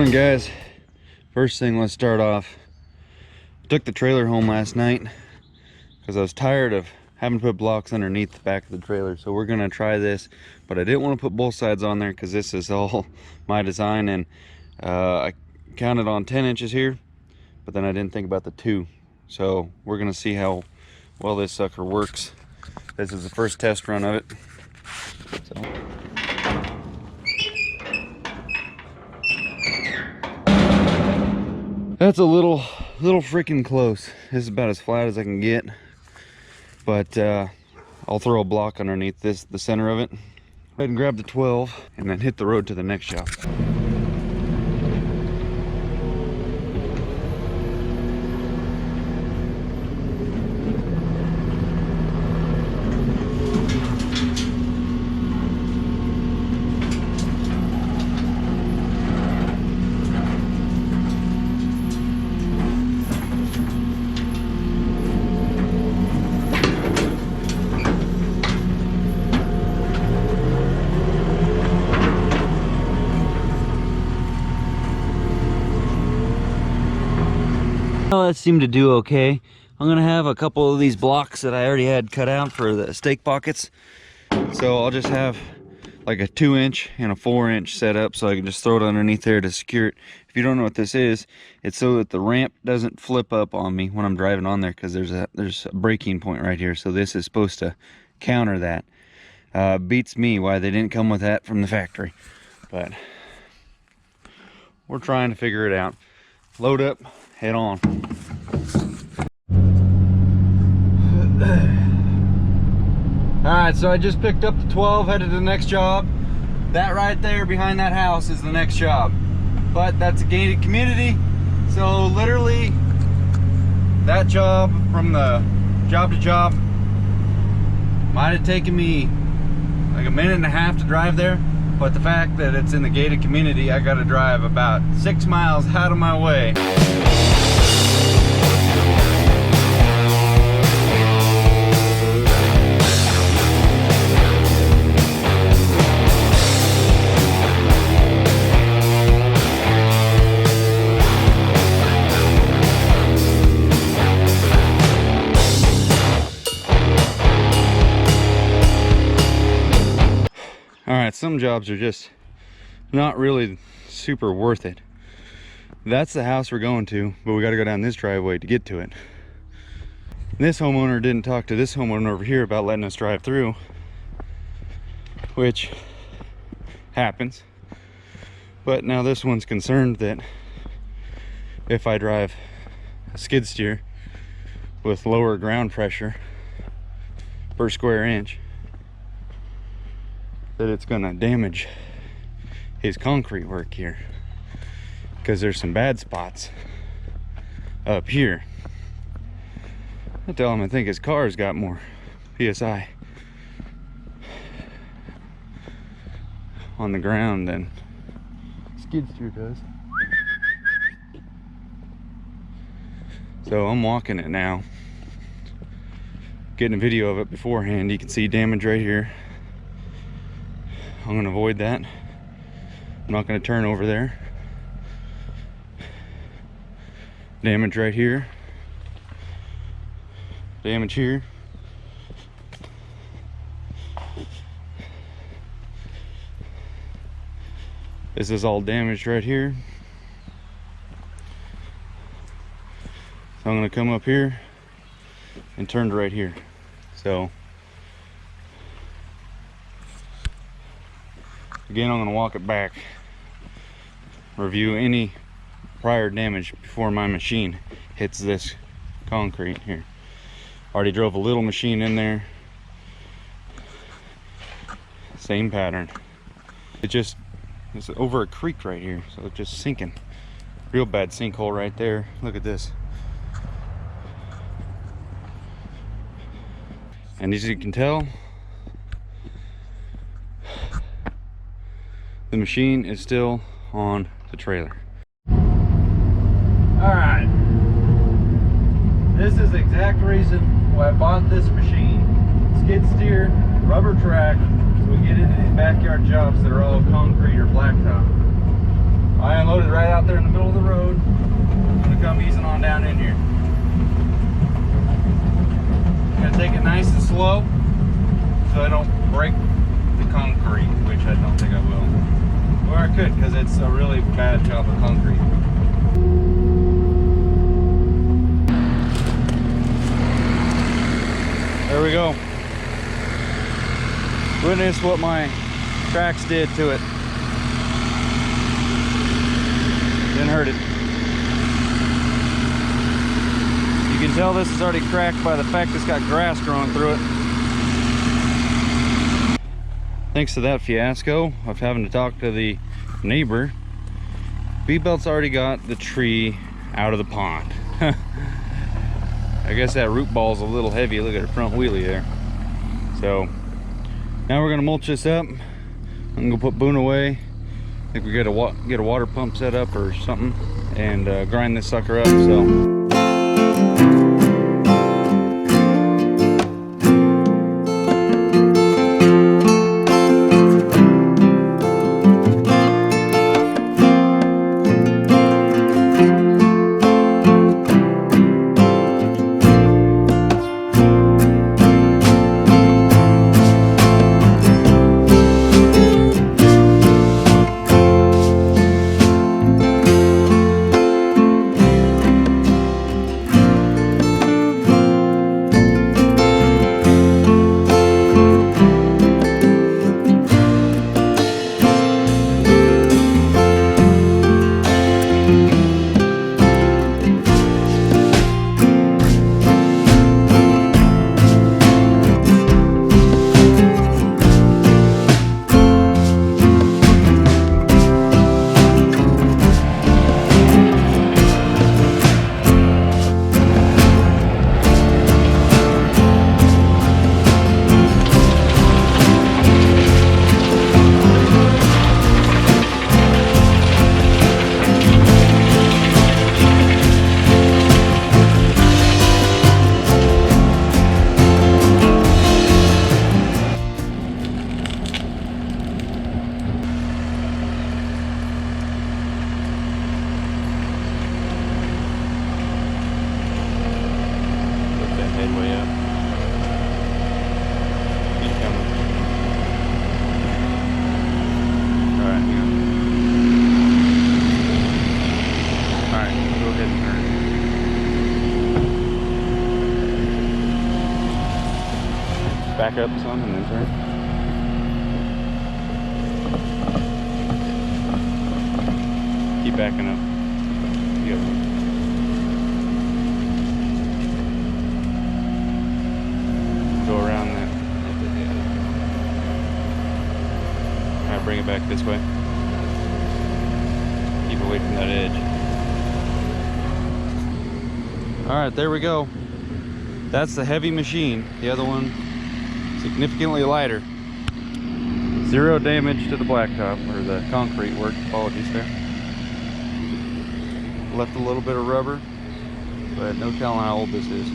Morning, guys. First thing, let's start off. I took the trailer home last night because I was tired of having to put blocks underneath the back of the trailer. So we're gonna try this, but I didn't want to put both sides on there because this is all my design, and I counted on 10 inches here, but then I didn't think about the 2. So we're gonna see how well this sucker works. This is the first test run of it. So. That's a little freaking close. This is about as flat as I can get, but I'll throw a block underneath the center of it. Go ahead and grab the 12 and then hit the road to the next shop. Well, that seemed to do okay. I'm gonna have a couple of these blocks that I already had cut out for the stake pockets, so I'll just have like a 2-inch and a 4-inch set up so I can just throw it underneath there to secure it. If you don't know what this is, it's so that the ramp doesn't flip up on me when I'm driving on there, because there's a braking point right here, so this is supposed to counter that. Beats me why they didn't come with that from the factory, but we're trying to figure it out. Load up, head on. Alright, so I just picked up the 12, headed to the next job. That right there behind that house is the next job. But that's a gated community, so literally that job from the job to job might have taken me like a minute and a half to drive there. But the fact that it's in the gated community, I gotta drive about 6 miles out of my way. Alright, some jobs are just not really super worth it. That's the house we're going to, but we got to go down this driveway to get to it. This homeowner didn't talk to this homeowner over here about letting us drive through, which happens. But now this one's concerned that if I drive a skid steer with lower ground pressure per square inch, that it's gonna damage his concrete work here, because there's some bad spots up here. I tell him I think his car's got more PSI on the ground than skid steer does. So I'm walking it now, getting a video of it beforehand. You can see damage right here. I'm going to avoid that. I'm not going to turn over there. Damage right here. Damage here. This is all damaged right here. So I'm going to come up here and turn to right here. So again, I'm going to walk it back, review any prior damage before my machine hits this concrete here. Already drove a little machine in there. Same pattern. It's over a creek right here, so it's just sinking. Real bad sinkhole right there. Look at this. And as you can tell, the machine is still on the trailer. Alright, this is the exact reason why I bought this machine. Skid steer, rubber track, so we get into these backyard jobs that are all concrete or blacktop. I unloaded right out there in the middle of the road. I'm gonna come easing on down in here. I'm gonna take it nice and slow so I don't break the concrete, which I don't think I will. Or I could, because it's a really bad job of concrete. There we go. Witness what my tracks did to it. Didn't hurt it. You can tell this is already cracked by the fact it's got grass growing through it. Thanks to that fiasco of having to talk to the neighbor, B-Belt's already got the tree out of the pond. I guess that root ball's a little heavy. Look at the front wheelie there. So now we're gonna mulch this up. I'm gonna put Boone away. I think we gotta get a water pump set up or something and grind this sucker up. So. Way up. Keep coming. Alright, hang on. Alright, go ahead and turn. Back up some and then turn. Keep backing up. You got one. Go around that. Alright, bring it back this way. Keep away from that edge. Alright, there we go. That's the heavy machine. The other one, significantly lighter. Zero damage to the blacktop, or the concrete work. Apologies there. Left a little bit of rubber, but no telling how old this is.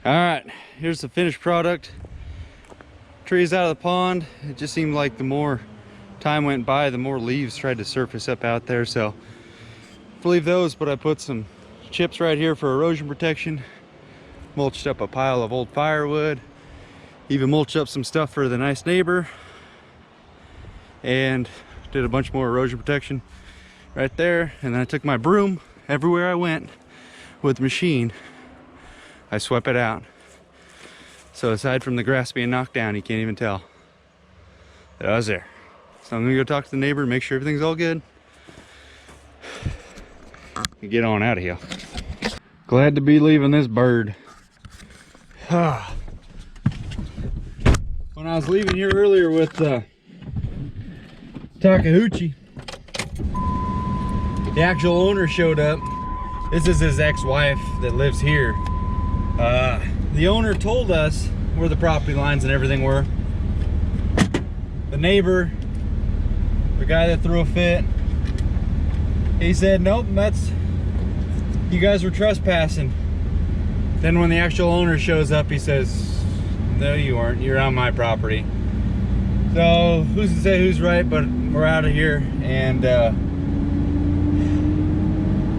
All right, here's the finished product. trees out of the pond. It just seemed like the more time went by, the more leaves tried to surface up out there. So leave those, but I put some chips right here for erosion protection, mulched up a pile of old firewood, even mulched up some stuff for the nice neighbor, and did a bunch more erosion protection right there. And then I took my broom everywhere I went with the machine. I swept it out. So aside from the grass being knocked down, you can't even tell that I was there. So I'm gonna go talk to the neighbor and make sure everything's all good and get on out of here. Glad to be leaving this bird. When I was leaving here earlier with Takahuchi, the actual owner showed up. This is his ex-wife that lives here. The owner told us where the property lines and everything were. The neighbor, the guy that threw a fit, he said, nope, you guys were trespassing. Then when the actual owner shows up, he says, no, you weren't, you're on my property. So who's to say who's right, but we're out of here. And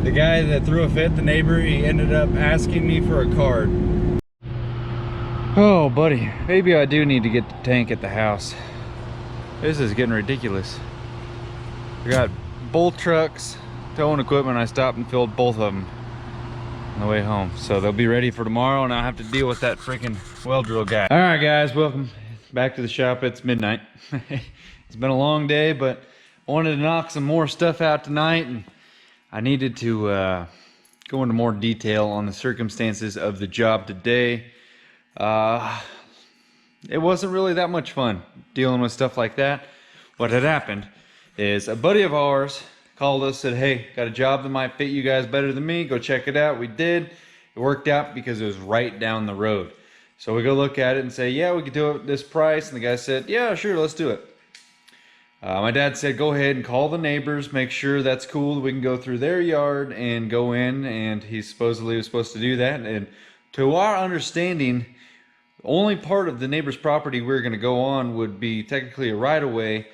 the guy that threw a fit, the neighbor, he ended up asking me for a card. Oh, buddy, maybe I do need to get the tank at the house. This is getting ridiculous. I got both trucks, towing equipment. I stopped and filled both of them on the way home. So they'll be ready for tomorrow, and I'll have to deal with that freaking well drill guy. All right, guys, welcome back to the shop. It's midnight. It's been a long day, but I wanted to knock some more stuff out tonight, and I needed to go into more detail on the circumstances of the job today. It wasn't really that much fun dealing with stuff like that. What had happened is a buddy of ours called us, said, hey, got a job that might fit you guys better than me, go check it out. We did. It worked out because it was right down the road. So we go look at it and say, yeah, we could do it at this price. And the guy said, yeah, sure, let's do it. My dad said, go ahead and call the neighbors, make sure that's cool, we can go through their yard and go in. And he supposedly was supposed to do that. And to our understanding, the only part of the neighbor's property we're going to go on would be technically a right-of-way,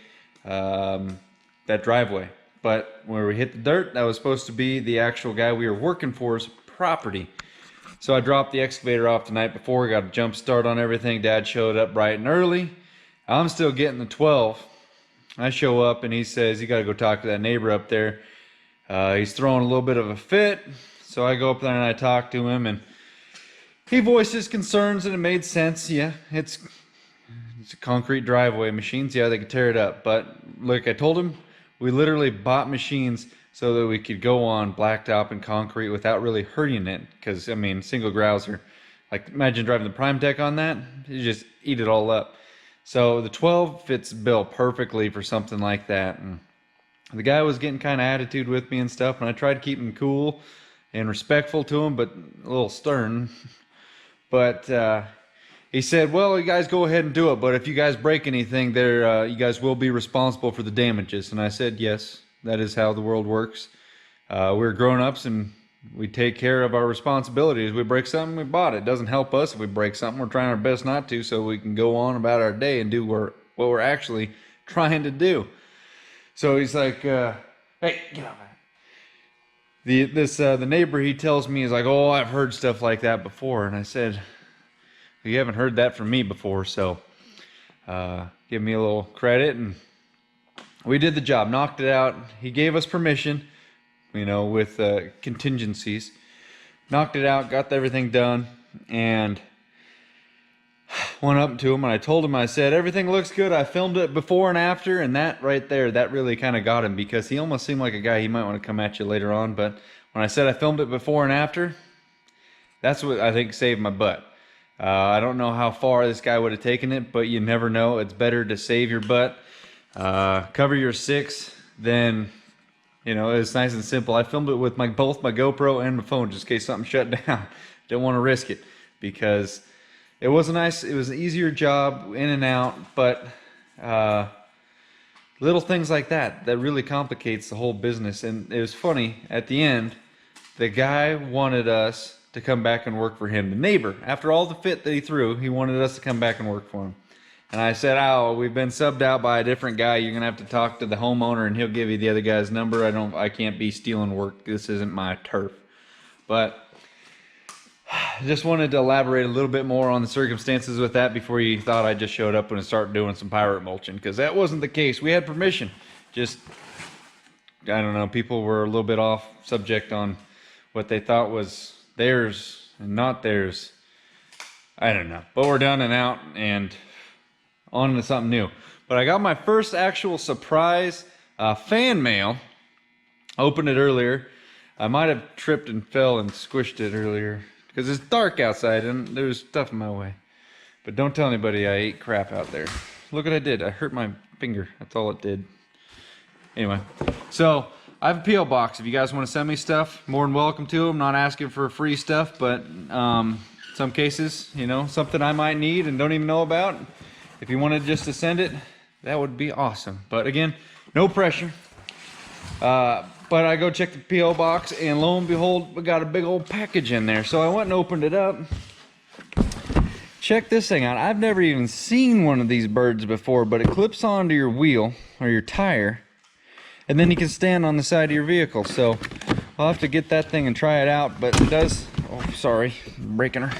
that driveway. But where we hit the dirt, that was supposed to be the actual guy we were working for's property. So I dropped the excavator off the night before, got a jump start on everything. Dad showed up bright and early. I'm still getting the 12. I show up and he says, you got to go talk to that neighbor up there. He's throwing a little bit of a fit. So I go up there and I talk to him, and he voiced his concerns, and it made sense. Yeah, it's a concrete driveway. Machines, yeah, they could tear it up. But like I told him, we literally bought machines so that we could go on blacktop and concrete without really hurting it. Because, I mean, single grouts are, like, imagine driving the Prime Tech on that. You just eat it all up. So the 12 fits bill perfectly for something like that. And the guy was getting kind of attitude with me and stuff, and I tried to keep him cool and respectful to him, but a little stern. But he said, well, you guys go ahead and do it, but if you guys break anything there, you guys will be responsible for the damages. And I said, yes, that is how the world works. We're grown-ups and we take care of our responsibilities. We break something, we bought it. It doesn't help us if we break something. We're trying our best not to, so we can go on about our day and do what we're actually trying to do. So he's like, hey, get off that. The neighbor, he tells me, he's like, oh, I've heard stuff like that before. And I said, you haven't heard that from me before, so give me a little credit. And we did the job, knocked it out. He gave us permission, you know, with contingencies. Knocked it out, got everything done, and went up to him and I told him, I said, everything looks good. I filmed it before and after, and that right there, that really kind of got him, because he almost seemed like a guy he might want to come at you later on. But when I said I filmed it before and after, that's what I think saved my butt. I don't know how far this guy would have taken it, but you never know. It's better to save your butt, cover your six, than, you know, it's nice and simple. I filmed it with both my GoPro and my phone, just in case something shut down. Didn't want to risk it, because it was an easier job in and out, but little things like that really complicates the whole business. And it was funny, at the end, the guy wanted us to come back and work for him. The neighbor, after all the fit that he threw, he wanted us to come back and work for him. And I said, oh, we've been subbed out by a different guy. You're gonna have to talk to the homeowner and he'll give you the other guy's number. I can't be stealing work. This isn't my turf. But I just wanted to elaborate a little bit more on the circumstances with that before you thought I just showed up and started doing some pirate mulching, because that wasn't the case. We had permission. Just, I don't know, people were a little bit off subject on what they thought was theirs and not theirs. I don't know. But we're done and out and on to something new. But I got my first actual surprise fan mail. Opened it earlier. I might have tripped and fell and squished it earlier because it's dark outside and there's stuff in my way. But don't tell anybody I ate crap out there. Look what I did. I hurt my finger. That's all it did. Anyway, so I have a P.O. box. If you guys want to send me stuff, more than welcome to them. Not asking for free stuff, but some cases, you know, something I might need and don't even know about. If you wanted just to send it, that would be awesome. But again, no pressure. But I go check the P.O. box, and lo and behold, we got a big old package in there. So I went and opened it up. Check this thing out. I've never even seen one of these birds before, but it clips onto your wheel or your tire, and then you can stand on the side of your vehicle. So I'll have to get that thing and try it out. But it does, oh sorry, I'm breaking her.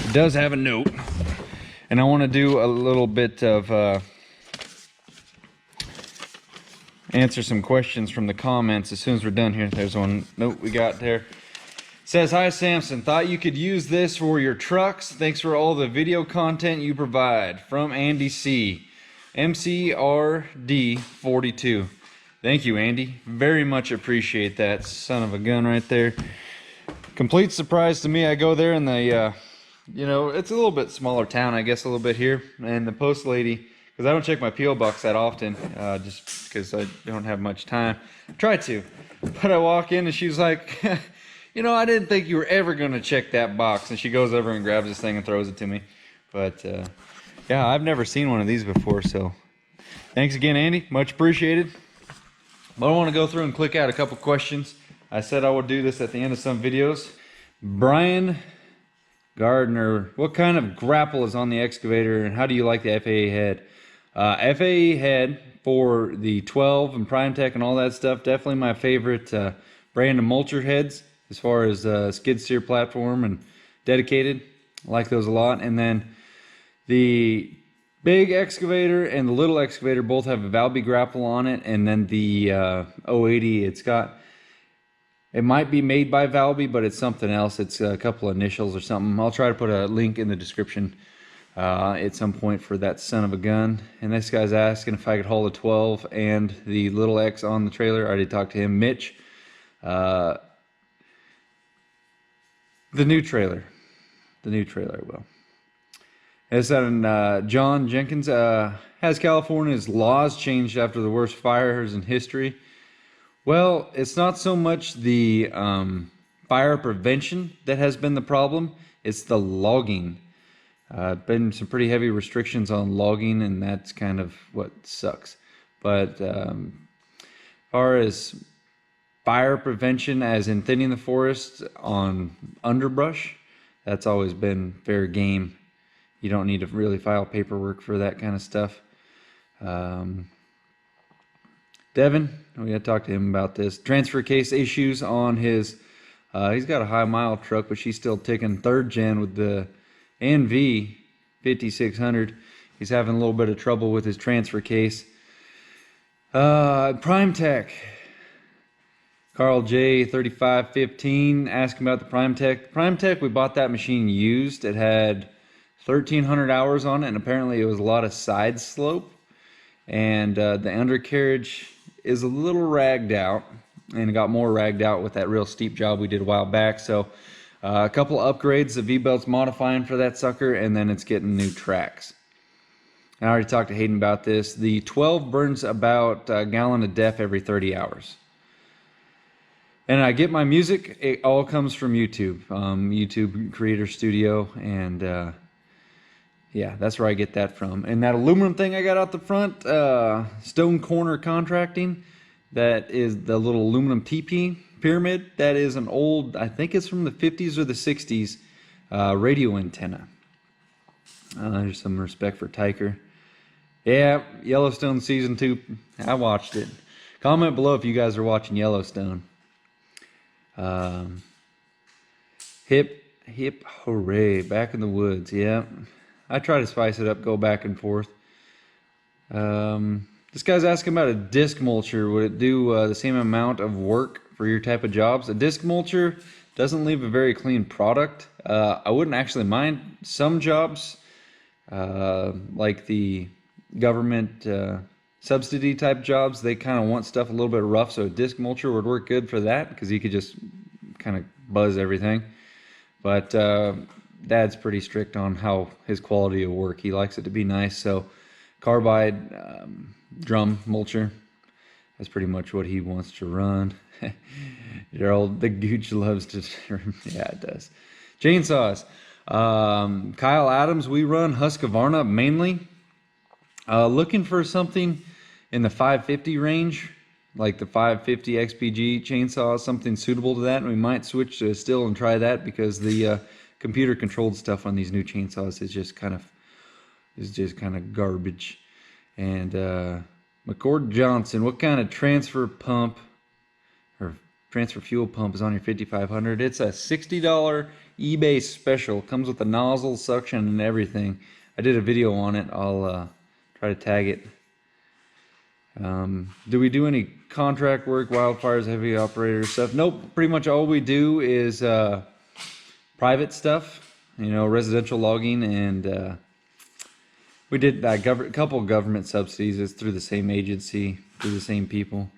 It does have a note, and I want to do a little bit of answer some questions from the comments as soon as we're done here. There's one note we got there. It says, hi Samson, thought you could use this for your trucks. Thanks for all the video content you provide. From Andy C. MCRD 42. Thank you, Andy. Very much appreciate that. Son of a gun right there. Complete surprise to me. I go there and the you know, it's a little bit smaller town, I guess, a little bit here, and the post lady, because I don't check my P.O. box that often, just because I don't have much time. I try to, but I walk in and she's like, you know, I didn't think you were ever going to check that box. And she goes over and grabs this thing and throws it to me. But yeah, I've never seen one of these before, so thanks again, Andy. Much appreciated. But I want to go through and click out a couple questions. I said I would do this at the end of some videos. Brian Gardner, what kind of grapple is on the excavator and how do you like the FAA head? FAA head for the 12 and Prime Tech and all that stuff, definitely my favorite brand of mulcher heads as far as skid steer platform and dedicated. I like those a lot. And then the big excavator and the little excavator both have a Valby grapple on it, and then the 080, it might be made by Valby, but it's something else. It's a couple of initials or something. I'll try to put a link in the description at some point for that son of a gun. And this guy's asking if I could haul the 12 and the little X on the trailer. I already talked to him. Mitch, the new trailer I will. As on John Jenkins, has California's laws changed after the worst fires in history? Well, it's not so much the fire prevention that has been the problem, it's the logging. Been some pretty heavy restrictions on logging, and that's kind of what sucks. But as far as fire prevention, as in thinning the forest on underbrush, that's always been fair game. You don't need to really file paperwork for that kind of stuff. Devin, we got to talk to him about this. Transfer case issues on his, he's got a high mile truck, but she's still ticking. 3rd gen with the NV 5600. He's having a little bit of trouble with his transfer case. Prime Tech. Carl J 3515 asking about the Prime Tech. Prime Tech, we bought that machine used. It had 1,300 hours on it, and apparently it was a lot of side slope. And the undercarriage is a little ragged out, and it got more ragged out with that real steep job we did a while back. So a couple of upgrades, the V-belt's modifying for that sucker, and then it's getting new tracks. I already talked to Hayden about this. The 12 burns about a gallon of DEF every 30 hours. And I get my music, it all comes from YouTube, YouTube Creator Studio, and yeah, that's where I get that from. And that aluminum thing I got out the front, Stone Corner Contracting, that is the little aluminum TP pyramid. That is an old, I think it's from the 50s or the 60s, radio antenna. There's some respect for Tiker. Yeah, Yellowstone season 2. I watched it. Comment below if you guys are watching Yellowstone. Um, hip hooray, back in the woods. Yeah, I try to spice it up, go back and forth. This guy's asking about a disc mulcher. Would it do the same amount of work for your type of jobs? A disc mulcher doesn't leave a very clean product. I wouldn't actually mind some jobs, like the government subsidy type jobs. They kind of want stuff a little bit rough, so a disc mulcher would work good for that because you could just kind of buzz everything. But Dad's pretty strict on how his quality of work. He likes it to be nice, so carbide drum mulcher, that's pretty much what he wants to run. Gerald, the gooch loves to, yeah, it does. Chainsaws. Kyle Adams, we run Husqvarna mainly. Looking for something in the 550 range, like the 550 XPG chainsaw, something suitable to that. And we might switch to a Stihl and try that because the computer controlled stuff on these new chainsaws is just kind of garbage. And McCord Johnson, what kind of transfer pump or transfer fuel pump is on your 5500? It's a $60 eBay special. Comes with the nozzle, suction, and everything. I did a video on it. I'll try to tag it. Do we do any contract work, wildfires, heavy operator stuff? Nope. Pretty much all we do is private stuff, residential logging, and we did a couple of government subsidies. It's through the same agency, through the same people.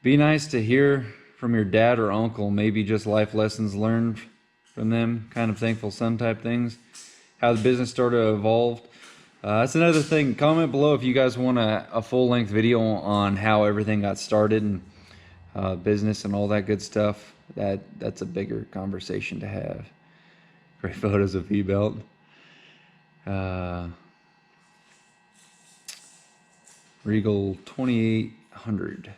Be nice to hear from your dad or uncle, maybe just life lessons learned from them, kind of thankful son type things, how the business started evolved. That's another thing. Comment below if you guys want a full-length video on how everything got started and business and all that good stuff. That's a bigger conversation to have. Great photos of V-belt. Regal 2800.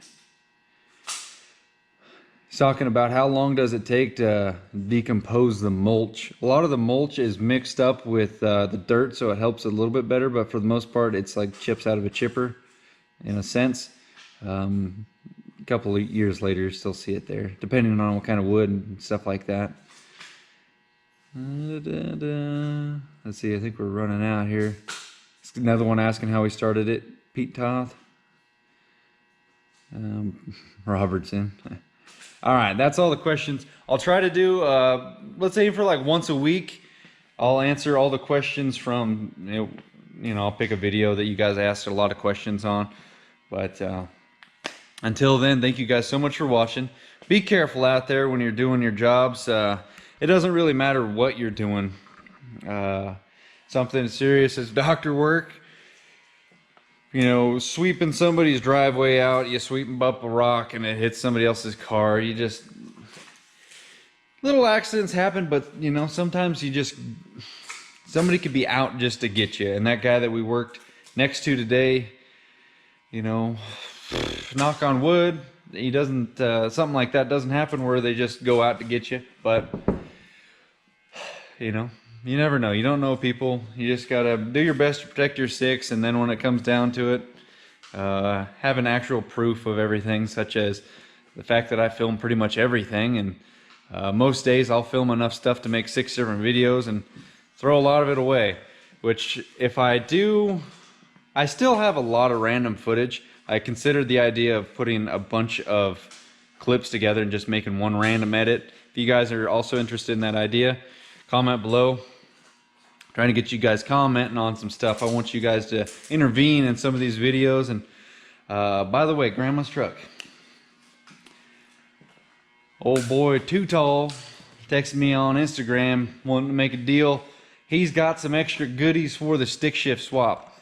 He's talking about how long does it take to decompose the mulch. A lot of the mulch is mixed up with the dirt, so it helps a little bit better, but for the most part it's like chips out of a chipper in a sense. A couple of years later you still see it there, depending on what kind of wood and stuff like that. Let's see, I think we're running out here. Another one asking how we started it. Pete Toth. Robertson. All right, that's all the questions. I'll try to do, let's aim for like once a week. I'll answer all the questions from, I'll pick a video that you guys asked a lot of questions on. But until then, thank you guys so much for watching. Be careful out there when you're doing your jobs. It doesn't really matter what you're doing. Something as serious as doctor work. Sweeping somebody's driveway out, you sweep up a rock and it hits somebody else's car. Little accidents happen, but sometimes somebody could be out just to get you. And that guy that we worked next to today, knock on wood, he doesn't, something like that doesn't happen where they just go out to get you. But, you never know. You don't know people. You just gotta do your best to protect your six, and then when it comes down to it, have an actual proof of everything, such as the fact that I film pretty much everything, and most days I'll film enough stuff to make 6 different videos and throw a lot of it away. Which, if I do, I still have a lot of random footage. I considered the idea of putting a bunch of clips together and just making one random edit. If you guys are also interested in that idea, comment below. Trying to get you guys commenting on some stuff. I want you guys to intervene in some of these videos. And by the way, Grandma's truck. Old boy Too Tall texted me on Instagram wanting to make a deal. He's got some extra goodies for the stick shift swap.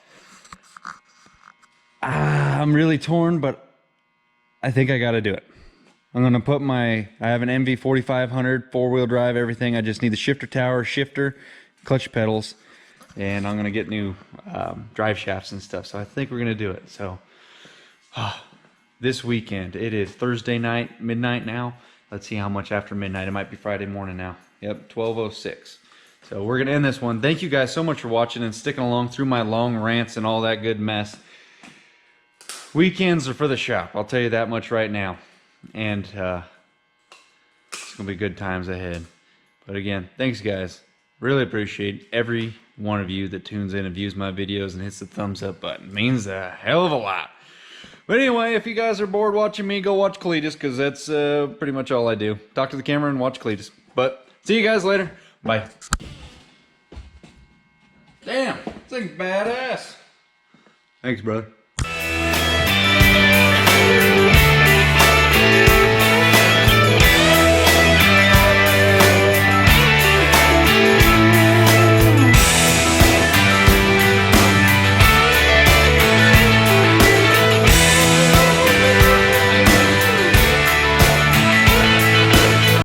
I'm really torn, but I think I got to do it. I'm going to put I have an MV 4500, 4-wheel drive, everything. I just need the shifter tower, shifter, clutch pedals, and I'm going to get new drive shafts and stuff. So I think we're going to do it. So this weekend, it is Thursday night, midnight now. Let's see how much after midnight. It might be Friday morning now. Yep, 12:06. So we're gonna end this one. Thank you guys so much for watching and sticking along through my long rants and all that good mess. Weekends are for the shop, I'll tell you that much right now. And it's gonna be good times ahead. But again, thanks guys. Really appreciate every one of you that tunes in and views my videos and hits the thumbs up button. It means a hell of a lot. But anyway, if you guys are bored watching me, go watch Cletus, because that's pretty much all I do. Talk to the camera and watch Cletus. But see you guys later. Bye. Damn, this thing's badass. Thanks, brother.